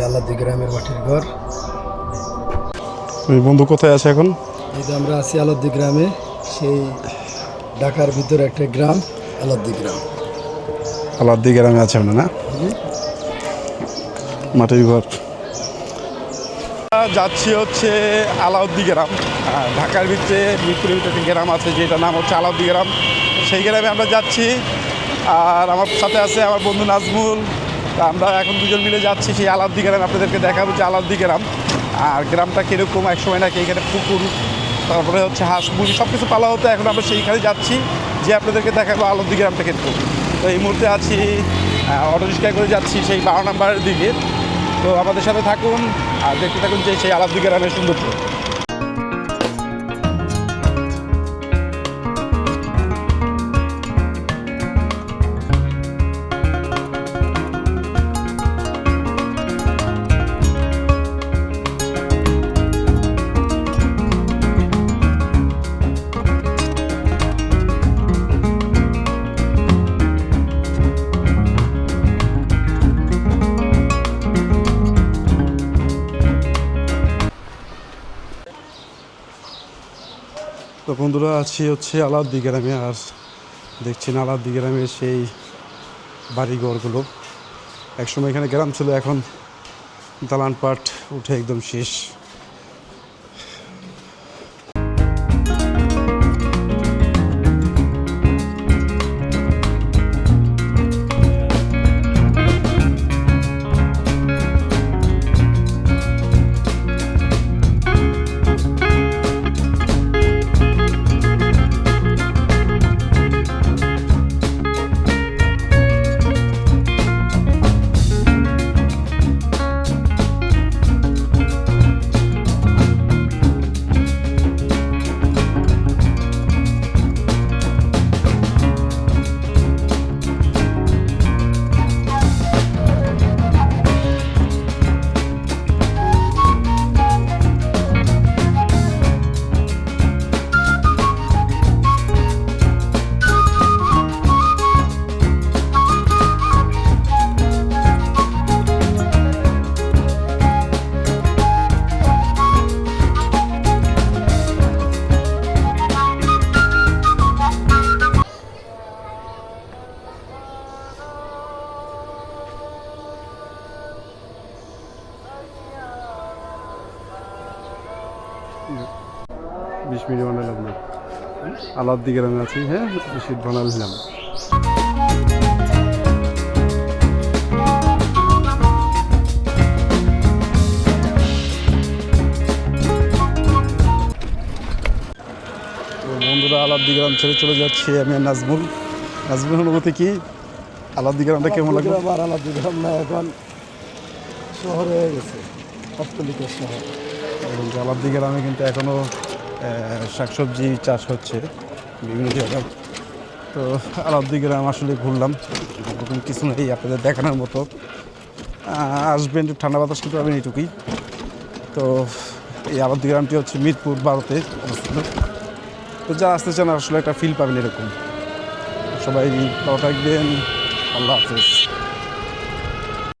আলাদি গ্রামের মাটির ঘর। বন্ধু কোথায় আছে এখন? এই যে আমরা আছি আলাদি গ্রামে, সেই ঢাকার ভিতরে একটা গ্রাম আলাদি গ্রাম। আলাদি গ্রামে আছে আমরা, না? মাটির ঘর। যাচ্ছি হচ্ছে আলাউদ্দি গ্রাম। ঢাকার ভিতরে মিরপুরের ভিতরে একটা গ্রাম আছে যেটার নাম হচ্ছে আলাউদ্দি গ্রাম। সেই গ্রামে আমরা যাচ্ছি, আর আমার সাথে আছে আমার বন্ধু নাজমুল। আমরা এখন দুজন মিলে যাচ্ছি সেই আলাউদ্দি গ্রাম। আপনাদেরকে দেখাবো যে আলাউদ্দি গ্রাম আর গ্রামটা কীরকম। এক সময় নাকি এখানে পুকুর, তারপরে হচ্ছে হাঁস মুরগি সব কিছু পালা হতো। এখন আমরা সেইখানে যাচ্ছি যে আপনাদেরকে দেখাবো আলাউদ্দি গ্রামটা কীরকম। তো এই মুহূর্তে আছি অটো রিক্সায় করে যাচ্ছি সেই 12 নম্বরের দিকে। তো আমাদের সাথে থাকুন আর দেখতে থাকুন যে সেই আলাউদ্দি গ্রামের সৌন্দর্য। তো বন্ধুরা আছি হচ্ছে আলাউদ্দি গ্রামে, আর দেখছেন আলাউদ্দি গ্রামের সেই বাড়িঘরগুলো। একসময় এখানে গ্রাম ছিল, এখন দালান পাট উঠে একদম শেষ। বিশ মিনিট বানালাম না, আলাউদ্দি গ্রামে আছি। হ্যাঁ, 20 মিনিট বানালাম। বন্ধুরা আলাউদ্দি গ্রাম ছেড়ে চলে যাচ্ছি আমি আর নাজমুল। নাজমুল অনুভূতি কি? আলাউদ্দি গ্রামটা কেমন লাগলো? আবার আলাদি গ্রাম না, এখন শহর হয়ে গেছে, অট্টালিকার শহর। আলাউদ্দি গ্রামে কিন্তু এখনও শাকসবজি চাষ হচ্ছে বিভিন্ন জায়গায়। তো আলাউদ্দি গ্রাম আসলে ঘুরলাম, এরকম কিছু নেই আপনাদের দেখানোর মতো। আসবেন, একটু ঠান্ডা বাতাস কিন্তু পাবেন এইটুকুই। তো এই আলাউদ্দি গ্রামটি হচ্ছে মিরপুর 12-তে অবস্থিত। তো যা আসতে চান আসলে একটা ফিল পাবেন এরকম। সবাই ভালো থাকবেন, আল্লাহ হাফেজ।